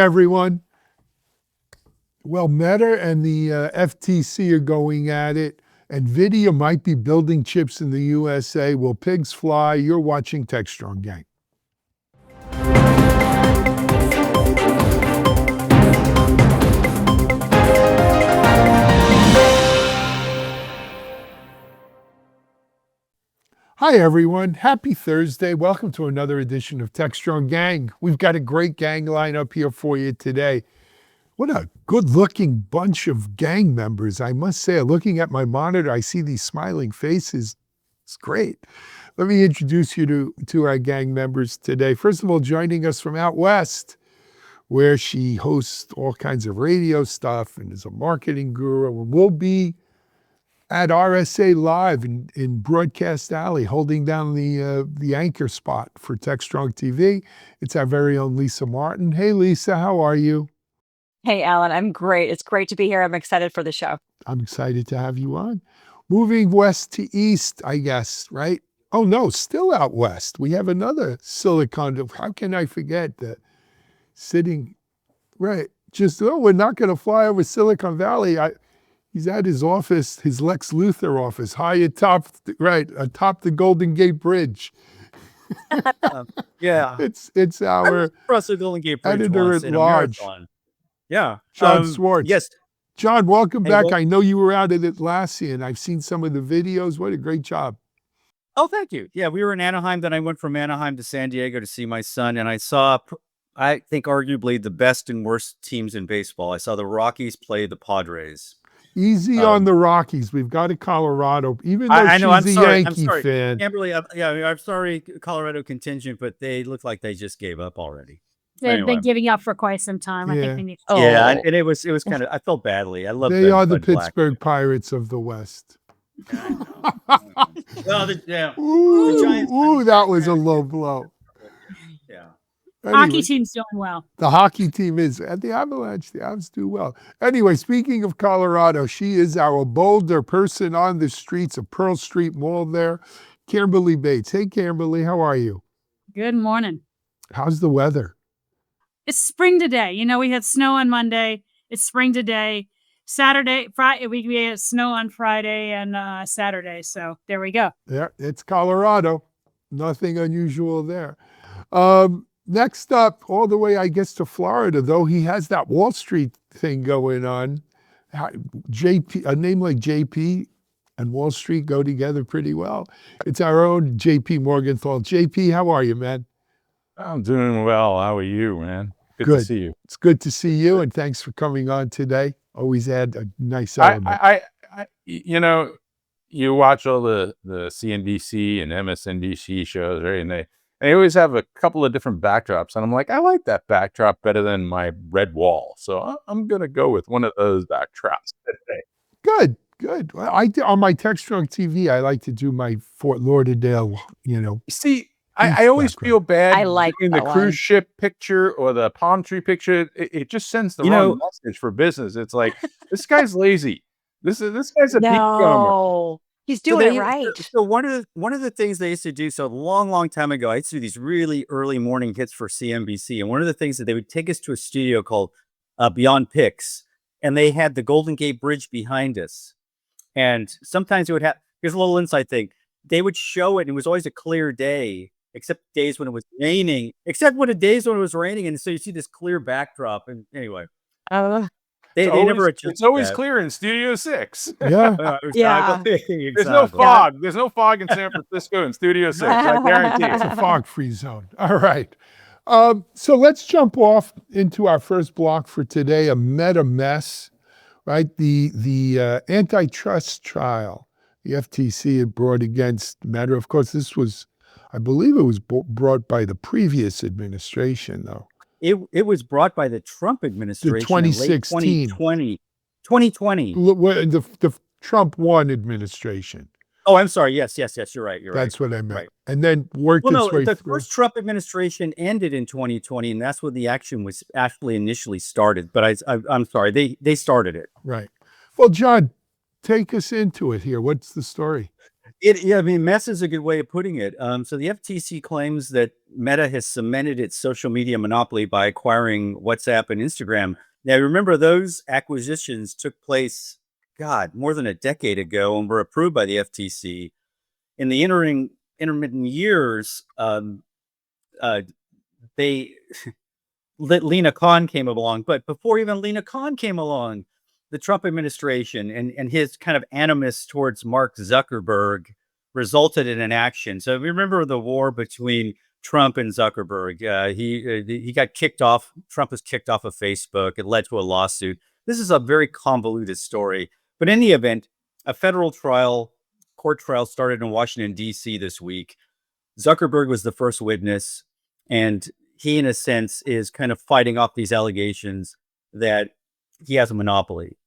everyone. Well, Meta and the FTC are going at it. NVIDIA might be building chips in the USA. Will pigs fly? You're watching Techstrong Gang. Hi, everyone. Happy Thursday. Welcome to another edition of Techstrong Gang. We've got a great gang lineup here for you today. What a good-looking bunch of gang members, I must say. Looking at my monitor, I see these smiling faces. It's great. Let me introduce you to our gang members today. First of all, joining us from out west, where she hosts all kinds of radio stuff and is a marketing guru, and will be at RSA Live in Broadcast Alley, holding down the anchor spot for Techstrong TV. It's our very own Lisa Martin. Hey, Lisa, how are you? Hey, Alan, I'm great. It's great to be here. I'm excited for the show. I'm excited to have you on. Moving west to east, I guess, right? Oh, no, still out west. We have another Silicon. How can I forget that? Sitting, right, we're not going to fly over Silicon Valley. He's at his office, his Lex Luthor office, high atop, atop the Golden Gate Bridge. Yeah. It's our across the Golden Gate Bridge editor at large. Yeah. John Swartz. Yes. John, welcome back. Well, I know you were out at Atlassian. I've seen some of the videos. What a great job. Oh, thank you. Yeah, we were in Anaheim. Then I went from Anaheim to San Diego to see my son. And I saw, I think, arguably the best and worst teams in baseball. I saw the Rockies play the Padres. Easy on the Rockies. We've got a Colorado, even though she's a Yankee fan. Camberley, I'm sorry, Colorado contingent, but they look like they just gave up already. They've been giving up for quite some time. Yeah. I think they need. Yeah, and it was kind of. I felt badly. I love. They are the Pittsburgh Pirates of the West. Well, the Giants. Ooh, that was a low blow. Yeah. Anyway, hockey team's doing well. The hockey team is at the Avalanche. The Avs do well. Anyway, speaking of Colorado, she is our bolder person on the streets of Pearl Street Mall there, Camberley Bates. Hey, Camberley, how are you? Good morning. How's the weather? It's spring today. You know, we had snow on Monday. It's spring today. Saturday, Friday, we had snow on Friday and Saturday. So there we go. Yeah, it's Colorado. Nothing unusual there. Next up, all the way, I guess, to Florida, though, he has that Wall Street thing going on. JP, a name like JP and Wall Street go together pretty well. It's our own JP Morganthal. JP, how are you, man? I'm doing well. How are you, man? Good to see you. It's good to see you, and thanks for coming on today. Always add a nice element. You know, you watch all the CNBC and MSNBC shows, right? And they always have a couple of different backdrops, and I'm like, I like that backdrop better than my red wall, so I'm gonna go with one of those backdrops today. Good. Well, on my Techstrong TV, I like to do my Fort Lauderdale. See. I always feel bad in the cruise ship picture or the palm tree picture. It just sends the wrong message for business. It's like, this guy's lazy. This guy's a beachcomber. He's doing it right. So one of the things they used to do, so a long time ago, I used to do these really early morning hits for CNBC. And one of the things that they would take us to a studio called Beyond Picks, and they had the Golden Gate Bridge behind us. And sometimes it would have, here's a little inside thing. They would show it, and it was always a clear day. Except days when it was raining. And so you see this clear backdrop. And anyway, they never adjusted. It's always clear in Studio 6. Yeah, exactly. There's no fog. There's no fog in San Francisco in Studio 6. I guarantee it's a fog-free zone. All right. So let's jump off into our first block for today. A meta mess, right? The antitrust trial the FTC had brought against Meta. Of course, this was. I believe it was brought by the previous administration, though. It was brought by the Trump administration. The 2016. 2020. The Trump 1 administration. Oh, I'm sorry. Yes. You're right. That's what I meant. Right. And then worked its way through. The first Trump administration ended in 2020, and that's when the action was actually initially started. But I'm sorry. They started it. Right. Well, John, take us into it here. What's the story? I mean, mess is a good way of putting it. So the FTC claims that Meta has cemented its social media monopoly by acquiring WhatsApp and Instagram. Now, remember those acquisitions took place, God, more than a decade ago, and were approved by the FTC. In the intermittent years, uh, they Lena Khan came along, but before even Lena Khan came along, the Trump administration and his kind of animus towards Mark Zuckerberg resulted in an action. So remember the war between Trump and Zuckerberg. He got kicked off. Trump was kicked off of Facebook. It led to a lawsuit. This is a very convoluted story. But in the event, a federal court trial started in Washington, D.C. this week. Zuckerberg was the first witness, and he, in a sense, is kind of fighting off these allegations that he has a monopoly.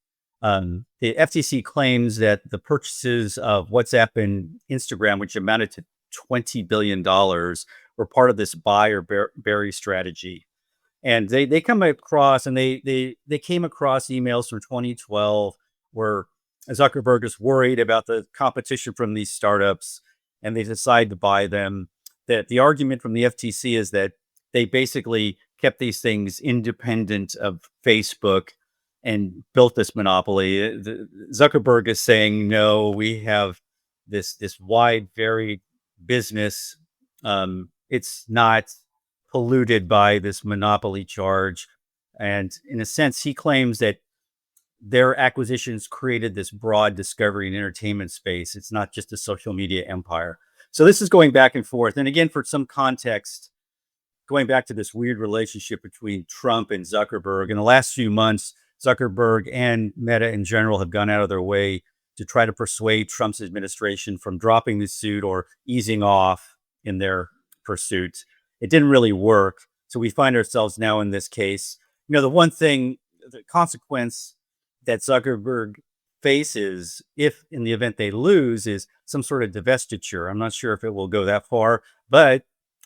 The FTC claims that the purchases of WhatsApp and Instagram, which amounted to $20 billion, were part of this buy or bury strategy. And they come across, and they came across emails from 2012 where Zuckerberg is worried about the competition from these startups, and they decide to buy them. That the argument from the FTC is that they basically kept these things independent of Facebook and built this monopoly. Zuckerberg is saying, no, we have this wide, varied business. It's not polluted by this monopoly charge. And in a sense, he claims that their acquisitions created this broad discovery and entertainment space. It's not just a social media empire. So this is going back and forth. And again, for some context, going back to this weird relationship between Trump and Zuckerberg, in the last few months, Zuckerberg and Meta in general have gone out of their way to try to persuade Trump's administration from dropping the suit or easing off in their pursuit. It didn't really work. So we find ourselves now in this case. The one thing, the consequence that Zuckerberg faces, if in the event they lose, is some sort of divestiture. I'm not sure if it will go that far, but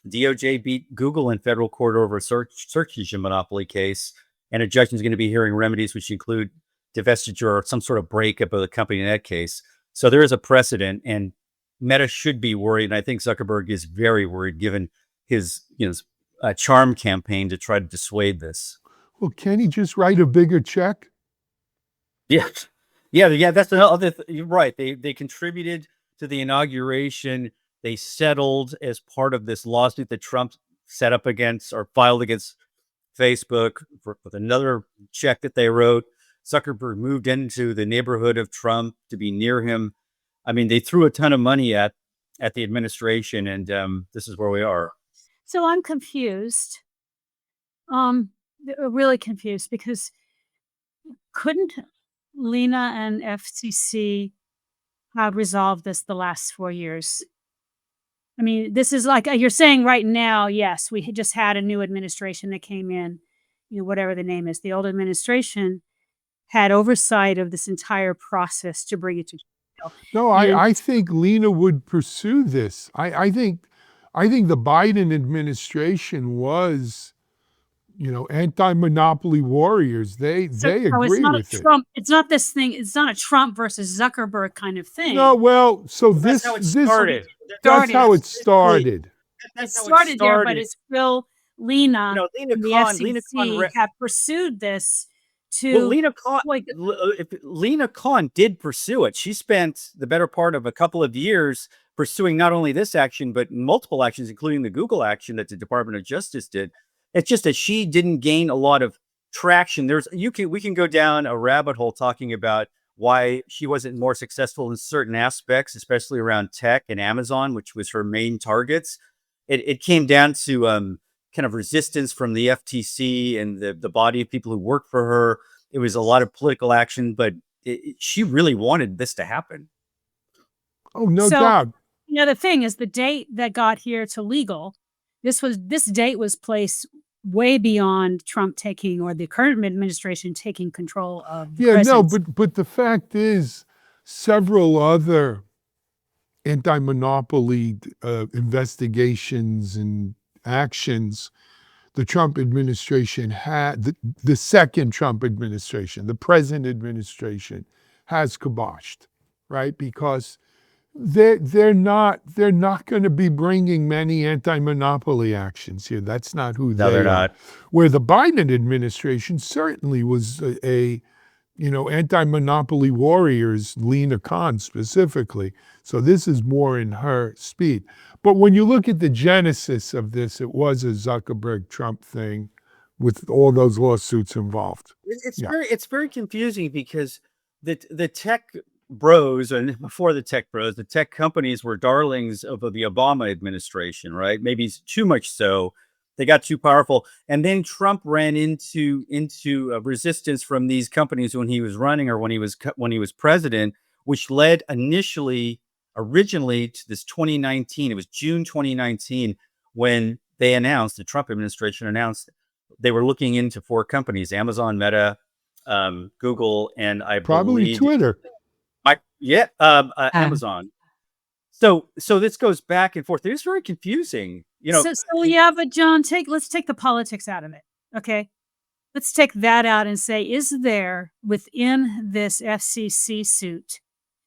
DOJ beat Google in federal court over a search engine monopoly case, and a judge is going to be hearing remedies which include divestiture or some sort of breakup of the company in that case. So there is a precedent, and Meta should be worried, and I think Zuckerberg is very worried given his charm campaign to try to dissuade this. Well, can he just write a bigger check? Yeah. That's another. You're right. They contributed to the inauguration. They settled as part of this lawsuit that Trump set up against or filed against Facebook with another check that they wrote. Zuckerberg moved into the neighborhood of Trump to be near him. I mean, they threw a ton of money at the administration, and this is where we are. So I'm confused. Really confused, because couldn't Lena and FCC have resolved this the last 4 years? I mean, this is like you're saying right now, yes, we just had a new administration that came in, whatever the name is. The old administration had oversight of this entire process to bring it to trial. No, I think Lena would pursue this. I think the Biden administration was, anti-monopoly warriors. They agree with it. It's not this thing. It's not a Trump versus Zuckerberg kind of thing. No, well, so That's how it started. That's how it started. It started there, but it's still Lena. Lena and the Khan. FCC have pursued this to. Well, Lena Khan did pursue it. She spent the better part of a couple of years pursuing not only this action, but multiple actions, including the Google action that the Department of Justice did. It's just that she didn't gain a lot of traction. We can go down a rabbit hole talking about why she wasn't more successful in certain aspects, especially around tech and Amazon, which was her main targets. It came down to kind of resistance from the FTC and the body of people who work for her. It was a lot of political action, but she really wanted this to happen. Oh, no doubt. The thing is, the date that got here to legal, this date was placed way beyond Trump taking, or the current administration taking, control of the presidency. But the fact is, several other anti-monopoly investigations and actions the Trump administration had, the second Trump administration, the present administration, has kiboshed, right? Because they're not going to be bringing many anti-monopoly actions here. That's not who No, they they're are. not. Where the Biden administration certainly was a anti-monopoly warriors, Lena Khan specifically. So this is more in her speed. But when you look at the genesis of this, it was a Zuckerberg-Trump thing with all those lawsuits involved. It's Yeah. very confusing because the tech bros, and before the tech bros, the tech companies were darlings of the Obama administration, right? Maybe too much so. They got too powerful, and then Trump ran into resistance from these companies when he was running or when he was president, which led originally to this 2019. It was June 2019 when the Trump administration announced they were looking into 4 companies: Amazon, Meta, Google, and I Probably believe Twitter. Amazon. So this goes back and forth. It is very confusing. So yeah, but John, let's take the politics out of it. Okay. Let's take that out and say, is there within this FCC suit,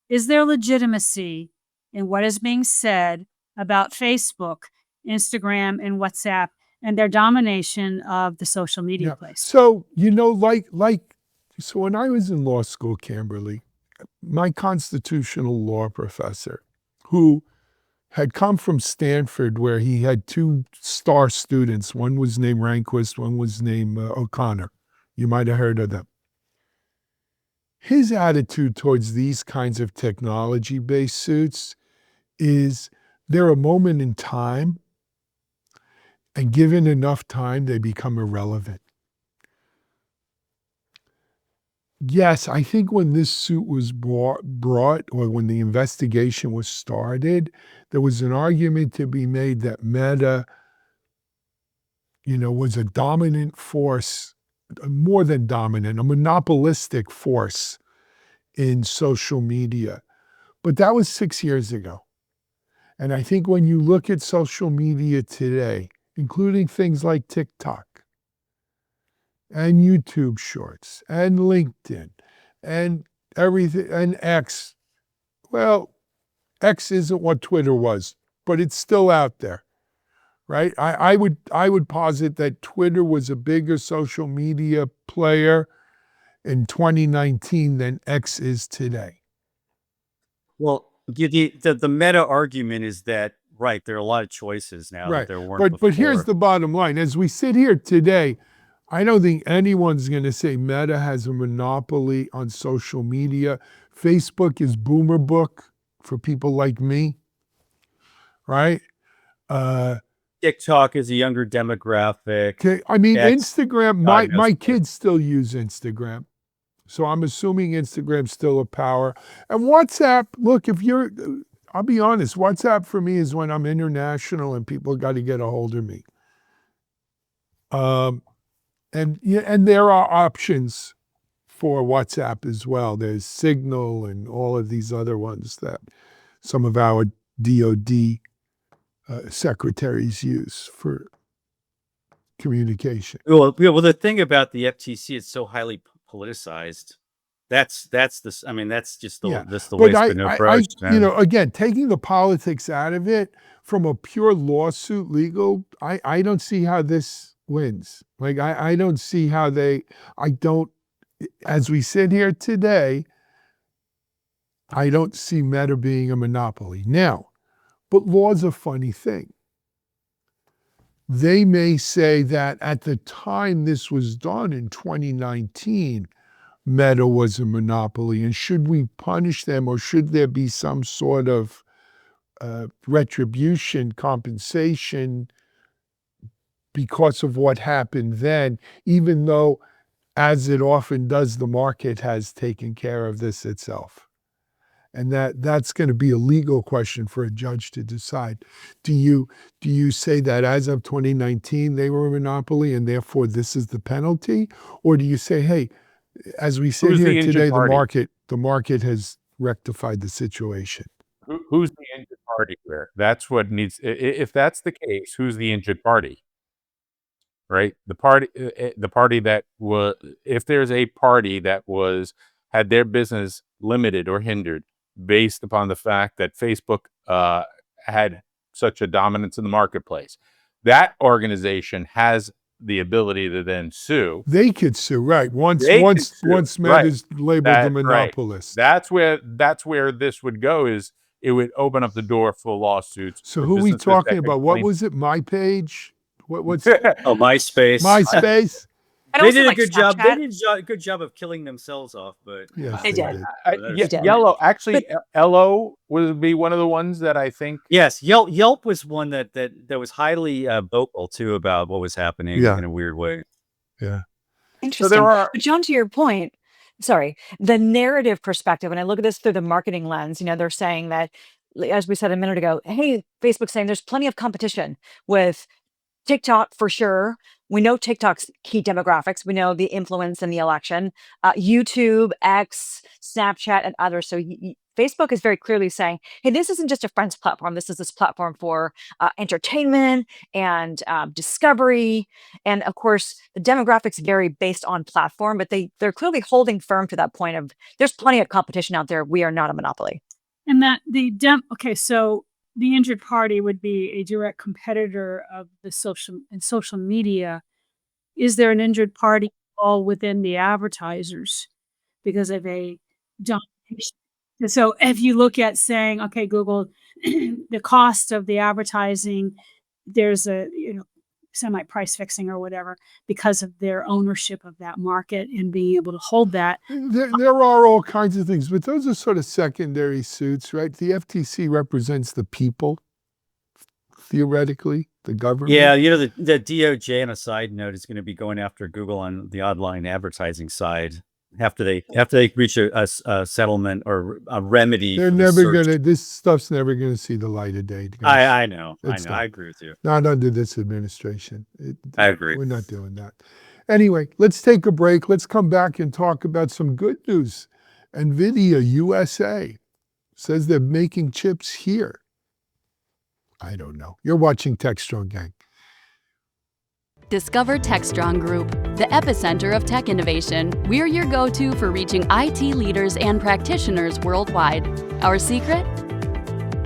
is there legitimacy in what is being said about Facebook, Instagram, and WhatsApp and their domination of the social media place? So, so when I was in law school, Camberley, my constitutional law professor, who had come from Stanford, where he had 2 star students. One was named Rehnquist, one was named O'Connor. You might have heard of them. His attitude towards these kinds of technology-based suits is they're a moment in time, and given enough time, they become irrelevant. Yes, I think when this suit was brought, or when the investigation was started, there was an argument to be made that Meta, was a dominant force, more than dominant, a monopolistic force in social media. But that was 6 years ago. And I think when you look at social media today, including things like TikTok, and YouTube Shorts, and LinkedIn, and everything, and X. Well, X isn't what Twitter was, but it's still out there, right? I would posit that Twitter was a bigger social media player in 2019 than X is today. Well, the meta argument is that, right, there are a lot of choices now that there weren't before. But here's the bottom line. As we sit here today, I don't think anyone's going to say Meta has a monopoly on social media. Facebook is boomer book for people like me, right? TikTok is a younger demographic. Okay, I mean, X, Instagram, God knows my what. kids still use Instagram. So I'm assuming Instagram's still a power. And WhatsApp, look, I'll be honest, WhatsApp for me is when I'm international and people got to get a hold of me. And there are options for WhatsApp as well. There's Signal and all of these other ones that some of our DOD secretaries use for communication. Well, the thing about the FTC, it's so highly politicized. That's just the way it's been approached. Again, taking the politics out of it, from a pure lawsuit legal, I don't see how this wins. Like, I don't see how as we sit here today, I don't see Meta being a monopoly. Now, but law's a funny thing. They may say that at the time this was done in 2019, Meta was a monopoly, and should we punish them, or should there be some sort of retribution, compensation because of what happened then, even though, as it often does, the market has taken care of this itself. And that's going to be a legal question for a judge to decide. Do you say that as of 2019 they were a monopoly and therefore this is the penalty? Or do you say, hey, as we sit here today, the market has rectified the situation? Who's the injured party here? That's what needs. If that's the case, who's the injured party? Right, the party that was. If there's a party that had their business limited or hindered based upon the fact that Facebook had such a dominance in the marketplace. That organization has the ability to then sue. They could sue, right? Once They could once sue, once Meta right. is labeled a That's right. monopolist. That's where this would go, is it would open up the door for lawsuits. So for who are we businesses that talking could about? What claim- was it? My page? What's Oh, MySpace. MySpace? And They also, did a like, good job. They Snapchat. did a good job of killing themselves off, but Yes, They did. Ye- did. Yellow, actually, Ello would be one of the ones that I think. yes, Yelp was one that was highly vocal too about what was happening Yeah. in a weird way. Yeah. Interesting. there are- But John, to your point, sorry, the narrative perspective, and I look at this through the marketing lens, they're saying that, as we said a minute ago, hey, Facebook's saying there's plenty of competition with TikTok for sure. We know TikTok's key demographics. We know the influence in the election, YouTube, X, Snapchat, and others. So Facebook is very clearly saying, hey, this isn't just a friends platform. This is this platform for entertainment and discovery. And of course, the demographics vary based on platform, but they're clearly holding firm to that point of there's plenty of competition out there. We are not a monopoly. And that okay, so the injured party would be a direct competitor of the social media. Is there an injured party all within the advertisers because of a domination? So if you look at saying, okay, Google, the cost of the advertising, there's a semi price fixing or whatever because of their ownership of that market and being able to hold that. There are all kinds of things, but those are sort of secondary suits, right? The FTC represents the people, theoretically, the government. Yeah, the DOJ, on a side note, is going to be going after Google on the online advertising side after they reach a settlement or a remedy. They're for the never search. gonna. This stuff's never gonna see the light of day. guys. I know. It's not. I agree with you. Not under this administration. I agree. We're not doing that. Anyway, let's take a break. Let's come back and talk about some good news. NVIDIA USA says they're making chips here. I don't know. You're watching Techstrong Gang. Discover Techstrong Group, the epicenter of tech innovation. We're your go-to for reaching IT leaders and practitioners worldwide. Our secret?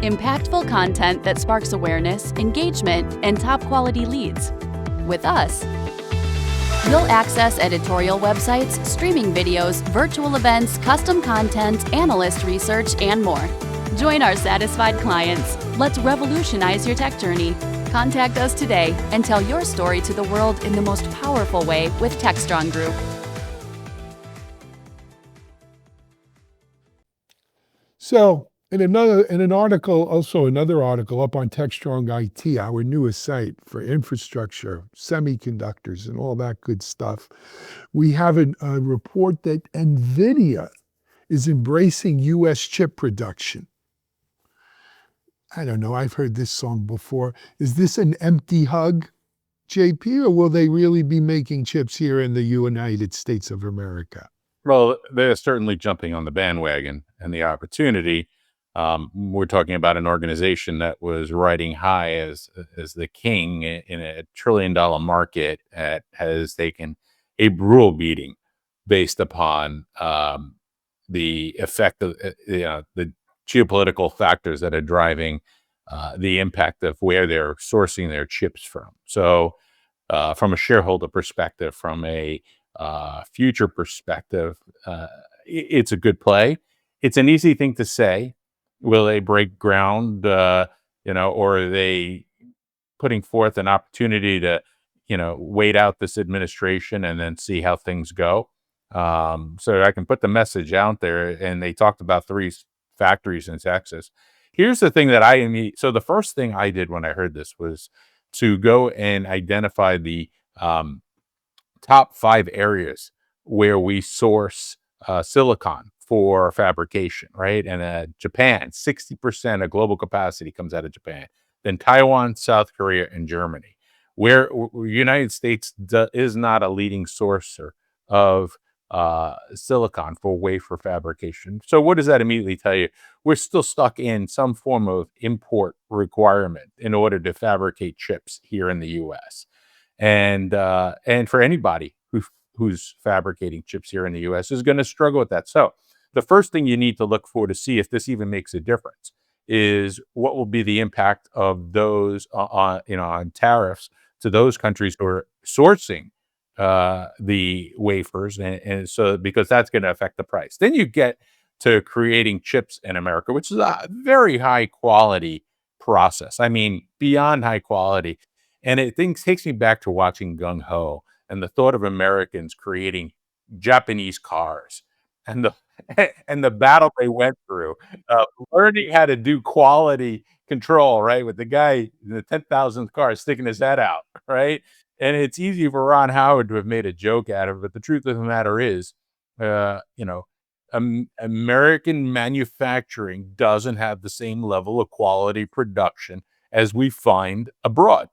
Impactful content that sparks awareness, engagement, and top-quality leads. With us, you'll access editorial websites, streaming videos, virtual events, custom content, analyst research, and more. Join our satisfied clients. Let's revolutionize your tech journey. Contact us today and tell your story to the world in the most powerful way with Techstrong Group. So, another article up on Techstrong IT, our newest site for infrastructure, semiconductors, and all that good stuff, we have a report that NVIDIA is embracing U.S. chip production. I don't know, I've heard this song before. Is this an empty hug, JP, or will they really be making chips here in the United States of America? Well, they're certainly jumping on the bandwagon and the opportunity. We're talking about an organization that was riding high as the king in a $1 trillion market has taken a brutal beating based upon the effect of the geopolitical factors that are driving the impact of where they're sourcing their chips from. So from a shareholder perspective, from a future perspective, it's a good play. It's an easy thing to say. Will they break ground, or are they putting forth an opportunity to, wait out this administration and then see how things go? So I can put the message out there, and they talked about 3 factories in Texas. Here's the thing that so the first thing I did when I heard this was to go and identify the top 5 areas where we source silicon for fabrication, right? And Japan, 60% of global capacity comes out of Japan. Then Taiwan, South Korea, and Germany, where United States is not a leading sourcer of silicon for wafer fabrication. So what does that immediately tell you? We're still stuck in some form of import requirement in order to fabricate chips here in the U.S. And for anybody who's fabricating chips here in the U.S. is going to struggle with that. So the first thing you need to look for to see if this even makes a difference is what will be the impact of those on tariffs to those countries who are sourcing the wafers, and so because that's going to affect the price. Then you get to creating chips in America, which is a very high quality process. I mean, beyond high quality. And takes me back to watching Gung Ho and the thought of Americans creating Japanese cars and the and the battle they went through, learning how to do quality control, right? With the guy in the 10,000th car sticking his head out, right? And it's easy for Ron Howard to have made a joke out of it, but the truth of the matter is, you know, American manufacturing doesn't have the same level of quality production as we find abroad.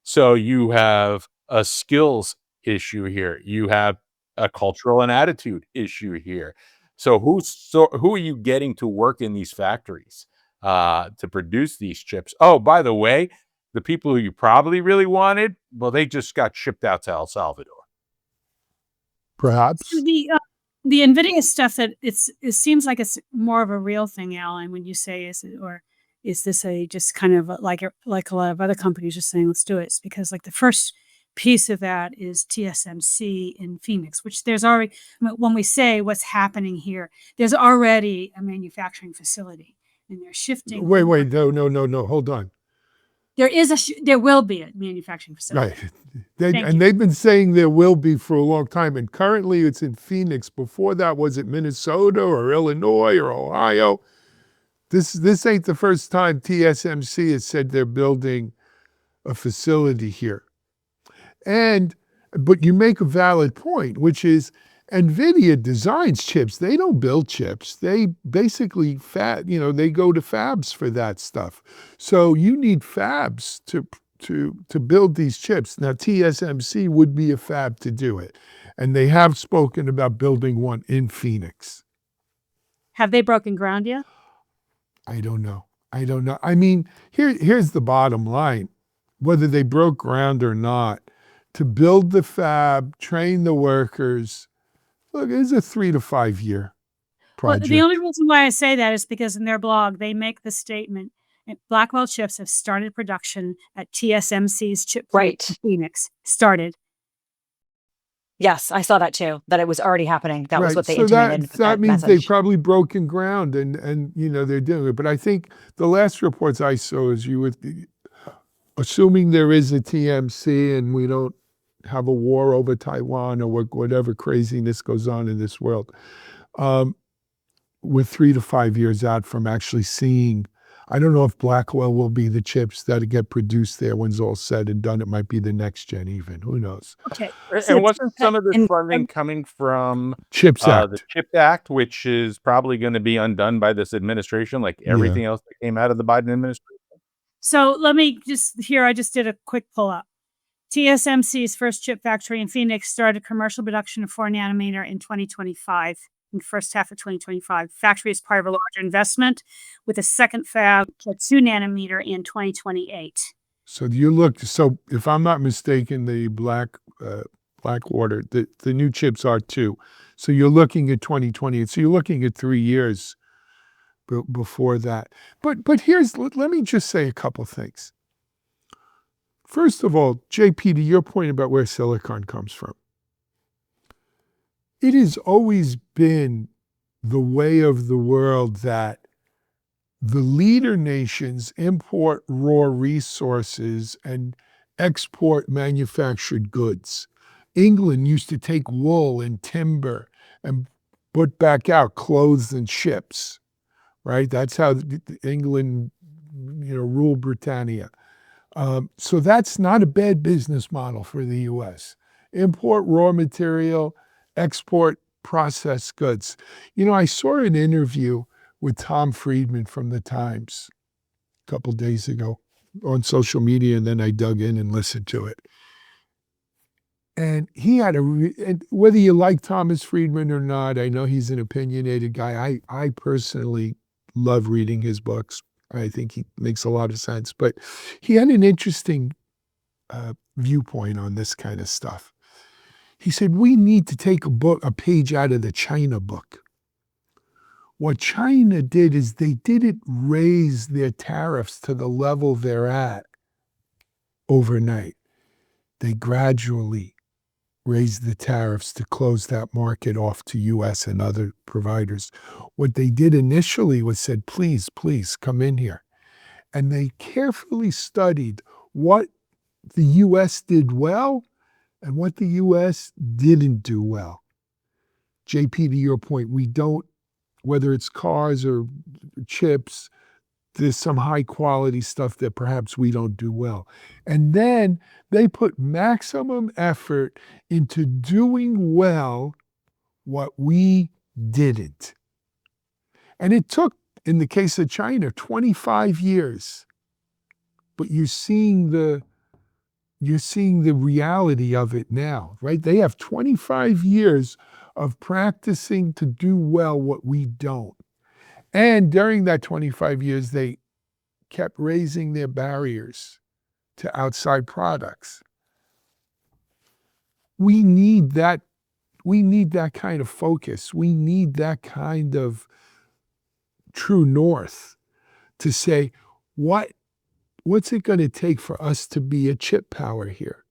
So you have a skills issue here. You have a cultural and attitude issue here. So who are you getting to work in these factories to produce these chips? Oh, by the way, the people who you probably really wanted, well, they just got shipped out to El Salvador. Perhaps. So the NVIDIA stuff that it seems like it's more of a real thing, Alan, when you say is this a just kind of like a lot of other companies just saying, let's do it. It's because like the first piece of that is TSMC in Phoenix, which there's already, when we say what's happening here, there's already a manufacturing facility and they're shifting. Wait, no, hold on. There will be a manufacturing facility. Right. They've been saying there will be for a long time. And currently it's in Phoenix. Before that, was it Minnesota or Illinois or Ohio? This ain't the first time TSMC has said they're building a facility here. But you make a valid point, which is NVIDIA designs chips. They don't build chips. They basically they go to fabs for that stuff. So you need fabs to build these chips. Now TSMC would be a fab to do it. And they have spoken about building one in Phoenix. Have they broken ground yet? I don't know. I mean, here's the bottom line. Whether they broke ground or not, to build the fab, train the workers, look, it's a 3 to 5 year project. Well, the only reason why I say that is because in their blog, they make the statement, Blackwell chips have started production at TSMC's chip plant in Phoenix. Started. Yes, I saw that too, that it was already happening. That was what they so intimated. That means message. they've probably broken ground and they're doing it. But I think the last reports I saw is assuming there is a TMC and we don't have a war over Taiwan or whatever craziness goes on in this world, we're 3 to 5 years out from actually seeing. I don't know if Blackwell will be the chips that get produced there when it's all said and done. It might be the next gen even. Who knows? Okay. And wasn't some of this funding coming from CHIPS Act? The CHIPS Act, which is probably going to be undone by this administration, like everything else that came out of the Biden administration? So let me I just did a quick pull up. TSMC's first chip factory in Phoenix started commercial production of 4 nanometer in 2025. In the first half of 2025. Factory is part of a larger investment with a second fab at 2 nanometer in 2028. So if I'm not mistaken, the Blackwater, the new chips are 2. So you're looking at 2028. So you're looking at 3 years before that. But let me just say a couple things. First of all, JP, to your point about where silicon comes from. It has always been the way of the world that the leader nations import raw resources and export manufactured goods. England used to take wool and timber and put back out clothes and ships, right? That's how England, ruled Britannia. So that's not a bad business model for the U.S. Import raw material, export processed goods. I saw an interview with Tom Friedman from the Times a couple days ago on social media, and then I dug in and listened to it. And he had and whether you like Thomas Friedman or not, I know he's an opinionated guy. I personally love reading his books. I think he makes a lot of sense. But he had an interesting viewpoint on this kind of stuff. He said, we need to take a page out of the China book. What China did is they didn't raise their tariffs to the level they're at overnight. They gradually raised the tariffs to close that market off to US and other providers. What they did initially was said, please, please come in here. And they carefully studied what the US did well and what the US didn't do well. JP, to your point, we don't, whether it's cars or chips, there's some high quality stuff that perhaps we don't do well. And then they put maximum effort into doing well what we didn't. And it took, in the case of China, 25 years. But you're seeing the reality of it now, right? They have 25 years of practicing to do well what we don't. And during that 25 years, they kept raising their barriers to outside products. We need that kind of focus. We need that kind of true north to say, what's it going to take for us to be a chip power here?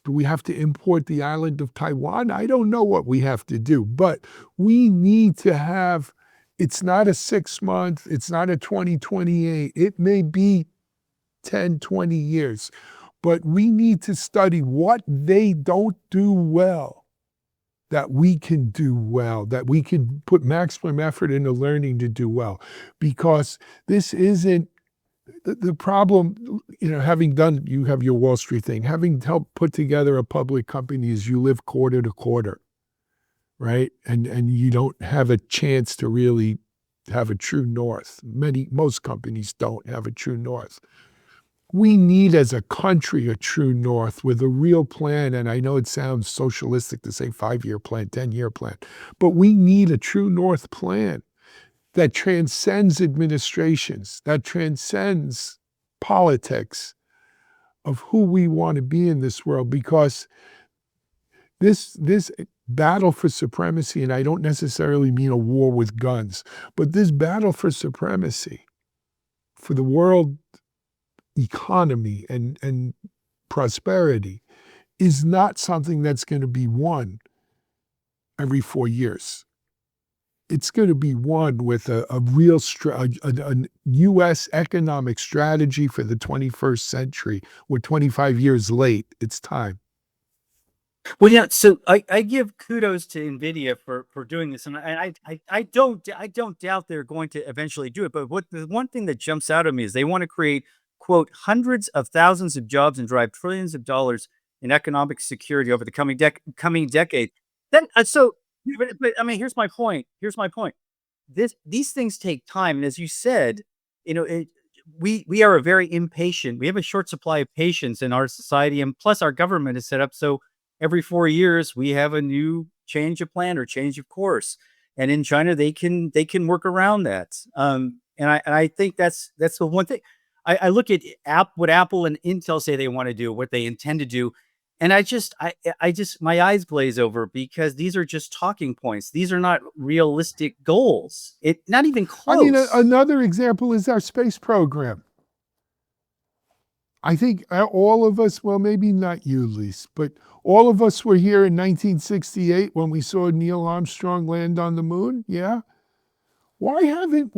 Do we have to import the island of Taiwan? I don't know what we have to do, but we need to have, it's not a 6 month, it's not a 2028, it may be 10, 20 years, but we need to study what they don't do well that we can do well, that we can put maximum effort into learning to do well. Because this isn't, the problem, having done, you have your Wall Street thing, having helped put together a public company is you live quarter to quarter, right? And you don't have a chance to really have a true north. Most companies don't have a true north. We need as a country a true north with a real plan, and I know it sounds socialistic to say 5-year plan, 10-year plan, but we need a true north plan that transcends administrations, that transcends politics of who we want to be in this world, because this battle for supremacy, and I don't necessarily mean a war with guns, but this battle for supremacy, for the world economy and prosperity, is not something that's going to be won every 4 years. It's going to be won with a real a U.S. economic strategy for the 21st century. We're 25 years late. It's time. Well, yeah. So I give kudos to NVIDIA for doing this, and I don't doubt they're going to eventually do it. But the one thing that jumps out at me is they want to create, quote, hundreds of thousands of jobs and drive trillions of dollars in economic security over the coming decade. Then but I mean, here's my point. These things take time, and as you said, we are a very impatient. We have a short supply of patience in our society, and plus our government is set up so every 4 years we have a new change of plan or change of course. And in China, they can work around that. And I think that's the one thing. I look at what Apple and Intel say they want to do, what they intend to do, and I just my eyes glaze over, because these are just talking points. These are not realistic goals. Not even close. I mean, another example is our space program. I think all of us, well, maybe not you, Lise, but all of us were here in 1968 when we saw Neil Armstrong land on the moon. Yeah. What happened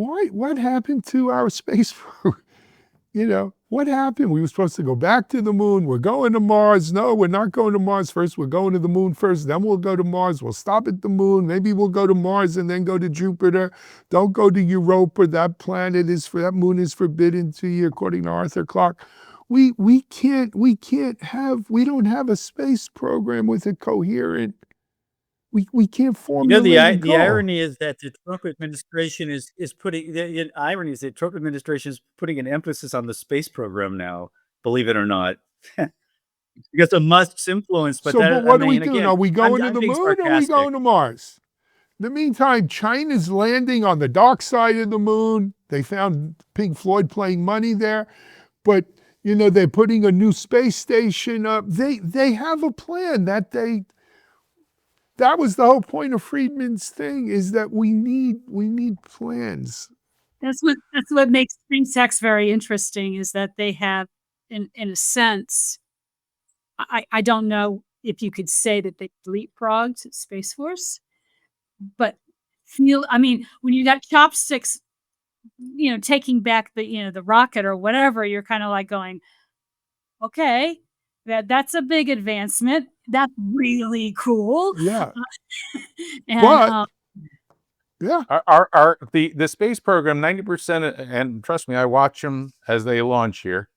to our space program? What happened? We were supposed to go back to the moon. We're going to Mars. No, we're not going to Mars first. We're going to the moon first. Then we'll go to Mars. We'll stop at the moon. Maybe we'll go to Mars and then go to Jupiter. Don't go to Europa. That moon is forbidden to you, according to Arthur Clarke. We don't have a space program with a coherent. We can't formulate. The irony is that the Trump administration is putting an emphasis on the space program now. Believe it or not, because of Musk's influence. But what do we do? Are we going to the moon or are we going to Mars? In the meantime, China's landing on the dark side of the moon. They found Pink Floyd playing Money there, but they're putting a new space station up. They have a plan that that was the whole point of Friedman's thing, is that we need plans. That's what makes SpaceX very interesting, is that they have, in a sense, I don't know if you could say that they leapfrogged Space Force, but I mean, when you got chopsticks, taking back the rocket or whatever, you're kind of like going, okay, that's a big advancement. That's really cool. Yeah, And but yeah, The space program, 90%, and trust me, I watch them as they launch here,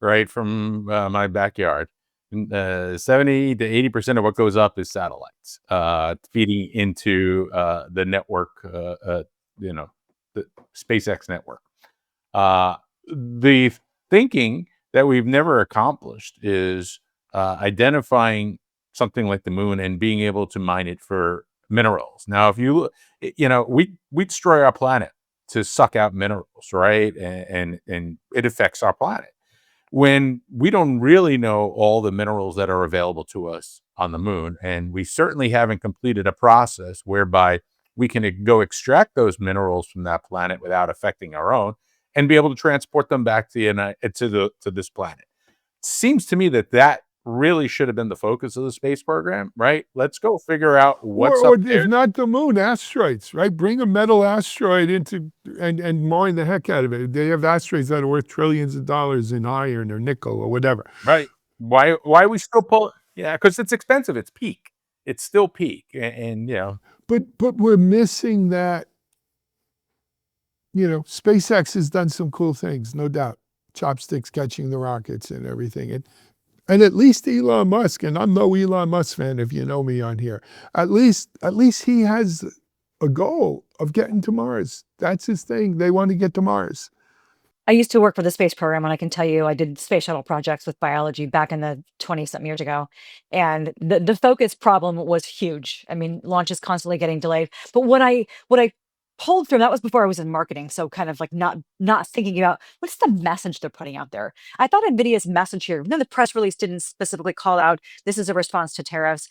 right from my backyard. 70 to 80% of what goes up is satellites, feeding into the network, the SpaceX network. The thinking that we've never accomplished is identifying something like the moon and being able to mine it for minerals. Now, if you we destroy our planet to suck out minerals, right? And it affects our planet when we don't really know all the minerals that are available to us on the moon. And we certainly haven't completed a process whereby we can go extract those minerals from that planet without affecting our own and be able to transport them back to this planet. Seems to me that really should have been the focus of the space program, right? Let's go figure out what's or up there. if not the moon, asteroids, right? Bring a metal asteroid into and mine the heck out of it. They have asteroids that are worth trillions of dollars in iron or nickel or whatever. Right. Why are we still pulling? Yeah, because it's expensive. It's peak. It's still peak. And But we're missing that. SpaceX has done some cool things, no doubt. Chopsticks catching the rockets and everything. And at least Elon Musk, and I'm no Elon Musk fan if you know me on here, at least he has a goal of getting to Mars. That's his thing. They want to get to Mars. I used to work for the space program, and I can tell you I did space shuttle projects with biology back in the 20-something years ago. And the focus problem was huge. I mean, launch is constantly getting delayed. But what I pulled from that was before I was in marketing. So kind of like not thinking about what's the message they're putting out there. I thought NVIDIA's message here, even though the press release didn't specifically call out this is a response to tariffs,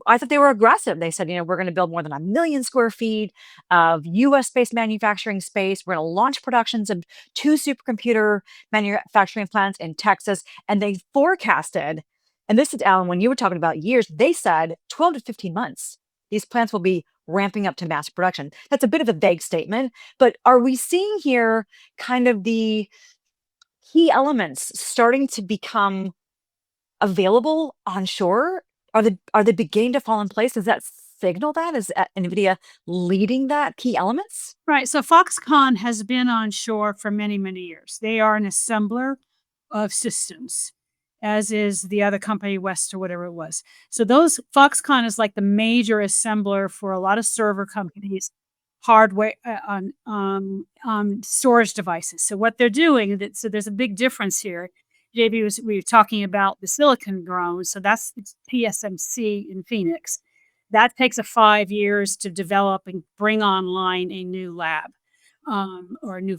I thought they were aggressive. They said, we're going to build more than 1 million square feet of US-based manufacturing space. We're going to launch productions of 2 supercomputer manufacturing plants in Texas. And they forecasted, and this is, Alan, when you were talking about years, they said 12 to 15 months. These plants will be ramping up to mass production. That's a bit of a vague statement, but are we seeing here kind of the key elements starting to become available onshore? Are they beginning to fall in place? Does that signal that? Is NVIDIA leading that key elements? right, so Foxconn has been onshore for many, many years. They are an assembler of systems, as is the other company, West or whatever it was. So Foxconn is like the major assembler for a lot of server companies, hardware on storage devices. So what they're doing, so there's a big difference here. JB we were talking about the silicon grown, so it's TSMC in Phoenix. That takes 5 years to develop and bring online a new lab, or a new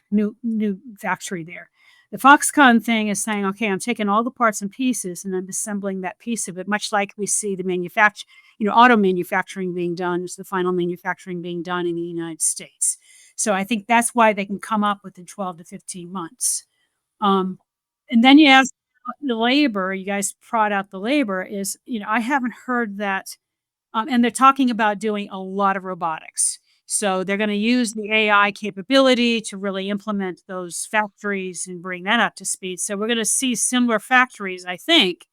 new factory there. The Foxconn thing is saying, okay, I'm taking all the parts and pieces and I'm assembling that piece of it, much like we see the auto manufacturing being done, is the final manufacturing being done in the United States. So I think that's why they can come up within 12 to 15 months. And then you have the labor. You guys brought out the labor. I haven't heard that. And they're talking about doing a lot of robotics. So they're going to use the AI capability to really implement those factories and bring that up to speed. So we're going to see similar factories, I think,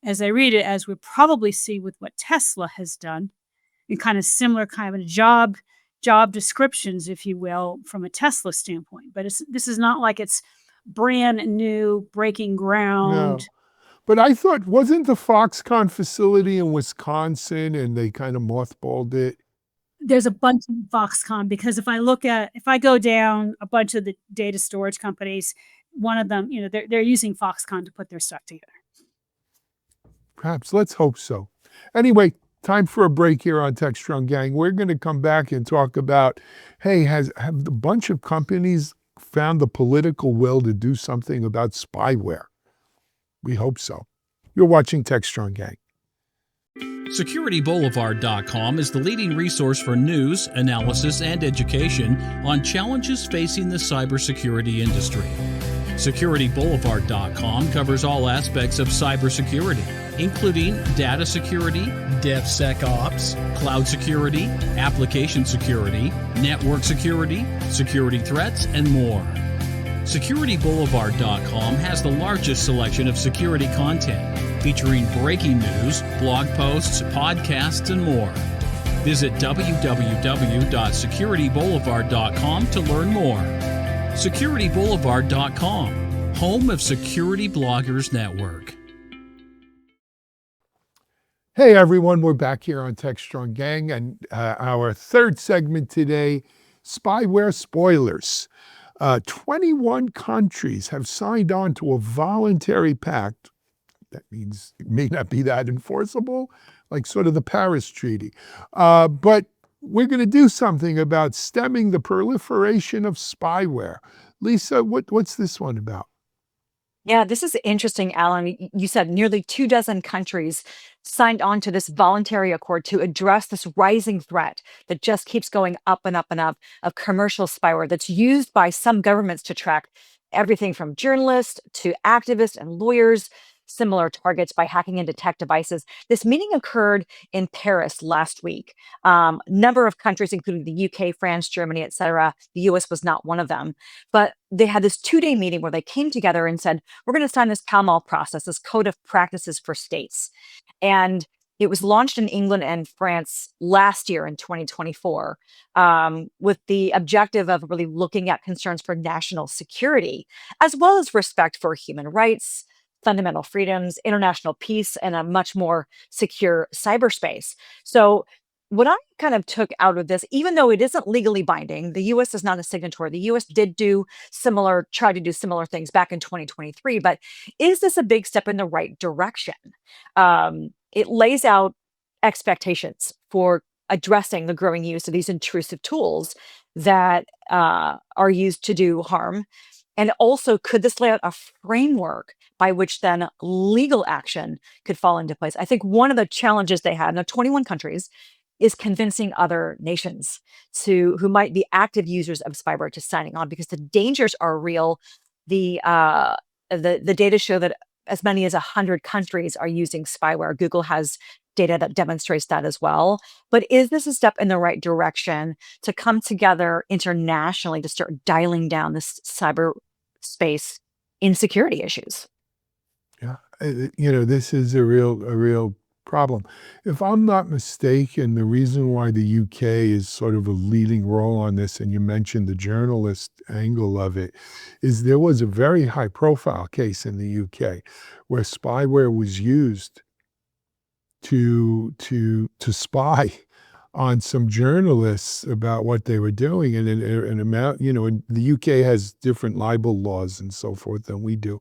as I read it, as we probably see with what Tesla has done, and kind of similar kind of job descriptions, if you will, from a Tesla standpoint. But this is not like it's brand new, breaking ground. No. But I thought, wasn't the Foxconn facility in Wisconsin and they kind of mothballed it? There's a bunch of Foxconn, because if I go down a bunch of the data storage companies, one of them, they're using Foxconn to put their stuff together. Perhaps. Let's hope so. Anyway, time for a break here on Techstrong Gang. We're going to come back and talk about, hey, have a bunch of companies found the political will to do something about spyware? We hope so. You're watching Techstrong Gang. SecurityBoulevard.com is the leading resource for news, analysis, and education on challenges facing the cybersecurity industry. SecurityBoulevard.com covers all aspects of cybersecurity, including data security, DevSecOps, cloud security, application security, network security, security threats, and more. SecurityBoulevard.com has the largest selection of security content, featuring breaking news, blog posts, podcasts, and more. Visit www.securityboulevard.com to learn more. SecurityBoulevard.com, home of Security Bloggers Network. Hey everyone, we're back here on Techstrong Gang, and our third segment today, spyware spoilers. 21 countries have signed on to a voluntary pact. That means it may not be that enforceable, like sort of the Paris Treaty. But we're going to do something about stemming the proliferation of spyware. Lisa, what's this one about? Yeah, this is interesting, Alan. You said nearly 24 countries signed on to this voluntary accord to address this rising threat that just keeps going up and up and up of commercial spyware that's used by some governments to track everything from journalists to activists and lawyers, similar targets by hacking into tech devices. This meeting occurred in Paris last week. Number of countries, including the UK, France, Germany, etc. The US was not one of them. But they had this 2-day meeting where they came together and said, we're going to sign this Pall Mall process, this code of practices for states. And it was launched in England and France last year in 2024, with the objective of really looking at concerns for national security, as well as respect for human rights, fundamental freedoms, international peace, and a much more secure cyberspace. So what I kind of took out of this, even though it isn't legally binding, the US is not a signatory. The US did try to do similar things back in 2023, but is this a big step in the right direction? It lays out expectations for addressing the growing use of these intrusive tools that are used to do harm. And also, could this lay out a framework by which then legal action could fall into place? I think one of the challenges they had, now 21 countries, is convincing other nations who might be active users of spyware to signing on, because the dangers are real. The data show that as many as 100 countries are using spyware. Google has data that demonstrates that as well. But is this a step in the right direction to come together internationally to start dialing down this cyberspace insecurity issues? Yeah, this is a real problem. If I'm not mistaken, the reason why the UK is sort of a leading role on this, and you mentioned the journalist angle of it, is there was a very high-profile case in the UK where spyware was used to spy on some journalists about what they were doing, and an amount, and the UK has different libel laws and so forth than we do.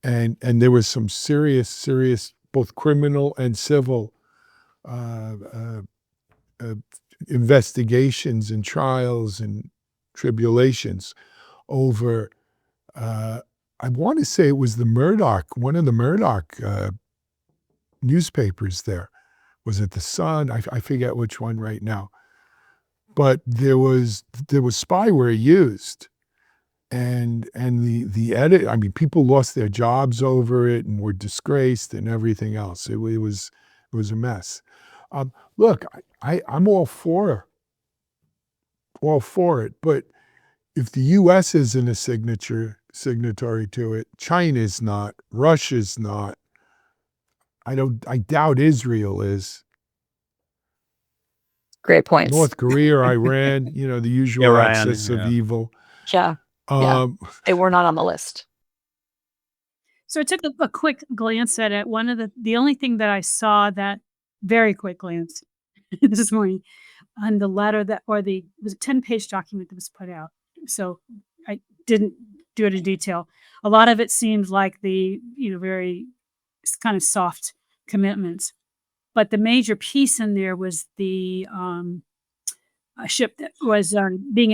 And there was some serious, both criminal and civil investigations and trials and tribulations over, I want to say it was one of the Murdoch newspapers there. Was it the Sun? I forget which one right now. But there was spyware used. And the edit, I mean, people lost their jobs over it and were disgraced and everything else. It was a mess. Look, I'm all for it, but if the U.S. isn't a signatory to it, China's not, Russia's not. I doubt Israel is. Great points. North Korea, Iran, the usual Iran, axis of evil. Yeah. They were not on the list. So I took a quick glance at it. One of the only thing that I saw, that very quick glance this morning, on the letter it was a 10-page document that was put out. So I didn't do it in detail. A lot of it seemed like the very kind of soft commitments, but the major piece in there was the a ship that was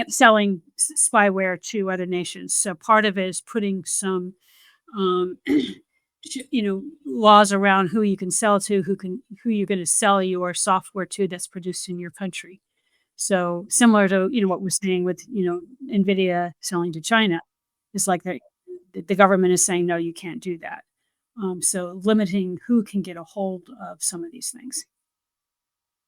selling spyware to other nations. So part of it is putting some laws around who you can sell to, who you're going to sell your software to that's produced in your country. So similar to what we're seeing with NVIDIA selling to China, it's like the government is saying no, you can't do that. So limiting who can get a hold of some of these things.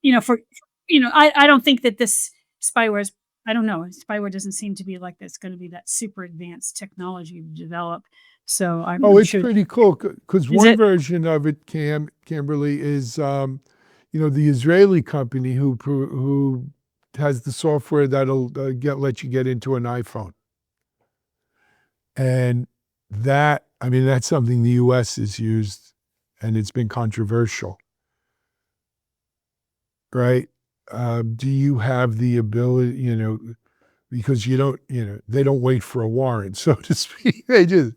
I don't think that this spyware is. I don't know. Spyware doesn't seem to be like that's going to be that super advanced technology to develop. So I'm it's sure pretty cool because Is one it? version of it, Camberley, is the Israeli company who has the software that'll let you get into an iPhone, and that's something the U.S. has used, and it's been controversial, right? Do you have the ability, because you don't, they don't wait for a warrant, so to speak. They just,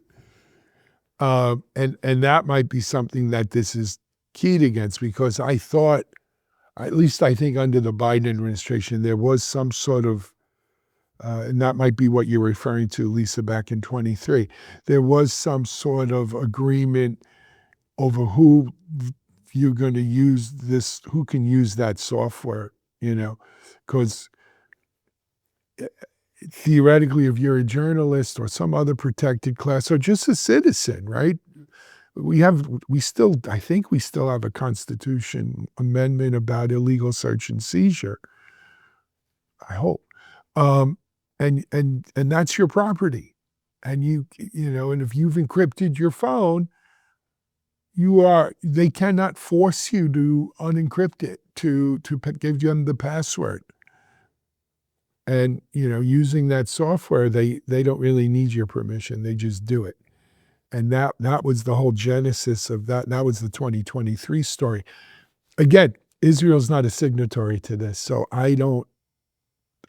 and that might be something that this is keyed against, because I thought, at least I think under the Biden administration, there was some sort of, and that might be what you're referring to, Lisa, back in 23, there was some sort of agreement over who you're going to use this, who can use that software, because theoretically, if you're a journalist or some other protected class or just a citizen, right? I think we still have a Constitution amendment about illegal search and seizure. I hope. And that's your property. And and if you've encrypted your phone, they cannot force you to unencrypt it, to give them the password. And, using that software, they don't really need your permission. They just do it. And that was the whole genesis of that. That was the 2023 story. Again, Israel's not a signatory to this, so I don't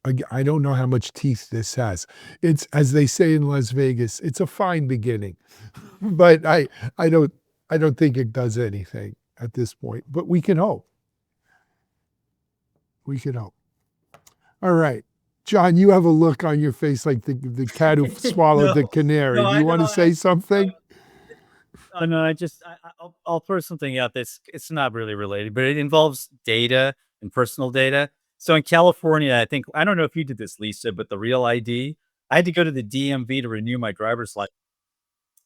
know how much teeth this has. It's, as they say in Las Vegas, it's a fine beginning, but I don't think it does anything at this point. But we can hope. We can hope. All right. John, you have a look on your face like the cat who swallowed the canary. Do you want to say something? No, I'll throw something out it's not really related, but it involves data and personal data. So in California, I don't know if you did this, Lisa, but the Real ID, I had to go to the DMV to renew my driver's license.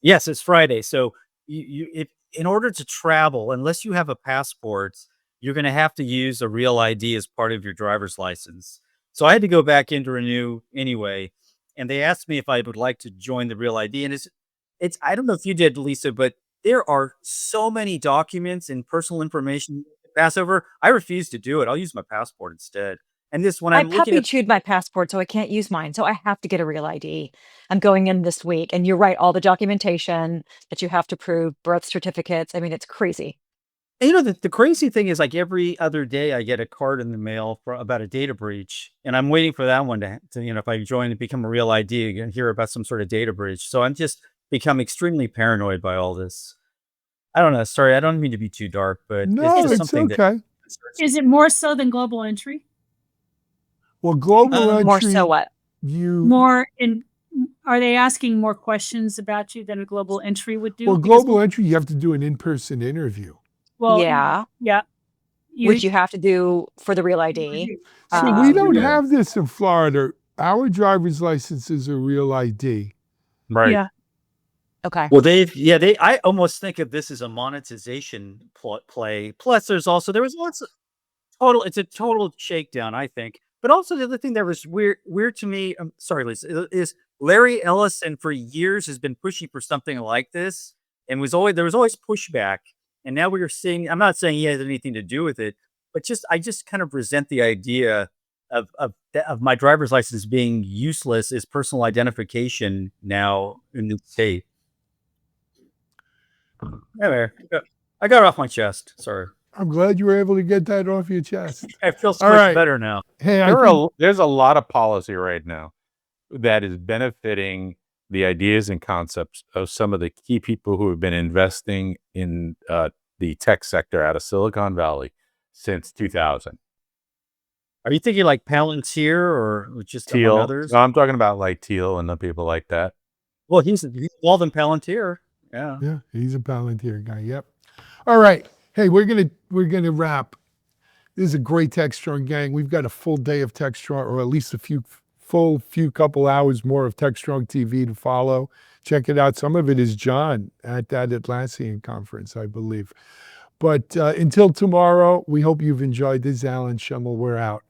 Yes, it's Friday. So if in order to travel, unless you have a passport, you're going to have to use a Real ID as part of your driver's license. So I had to go back in to renew anyway, and they asked me if I would like to join the Real ID. And it's I don't know if you did, Lisa, but there are so many documents and personal information to pass over. I refuse to do it. I'll use my passport instead. And when I I'm looking puppy at, chewed my passport, so I can't use mine. So I have to get a real ID. I'm going in this week. And you're right, all the documentation that you have to prove, birth certificates. I mean, it's crazy. and the crazy thing is, like, every other day I get a card in the mail about a data breach, and I'm waiting for that one to if I join and become a Real ID and hear about some sort of data breach. So I'm just become extremely paranoid by all this. I don't know. Sorry, I don't mean to be too dark, but No, it's just it's something that okay. Is it more so than global entry? Well, global More entry, so what? Are they asking more questions about you than a global entry would do? well, Because global entry, you have to do an in-person interview. Yeah, yeah. which you have to do for the real ID. So we don't Um, have this in Florida. Our driver's license is a Real ID. Right. Yeah. okay. Well, I almost think of this as a monetization play. Plus, there was lots of it's a total shakedown, I think. But also the other thing that was weird to me, sorry, Lisa, is Larry Ellison for years has been pushing for something like this, and there was always pushback. And now we're seeing, I'm not saying he has anything to do with it, but I just kind of resent the idea of my driver's license being useless as personal identification now in the state. Anyway, I got it off my chest. Sorry. I'm glad you were able to get that off your chest. I feel so All much right. better now. Hey, There's a lot of policy right now that is benefiting the ideas and concepts of some of the key people who have been investing in the tech sector out of Silicon Valley since 2000. Are you thinking like Palantir or just among Teal. others? No, I'm talking about like Teal and the people like that. Well, he's involved in Palantir. Yeah. Yeah, he's a Palantir guy. Yep. All right. Hey, we're gonna wrap. This is a great Techstrong Gang. We've got a full day of Techstrong, or at least a few couple hours more of Techstrong TV to follow. Check it out. Some of it is John at that Atlassian conference, I believe. But until tomorrow, we hope you've enjoyed this. Alan Schimmel. We're out.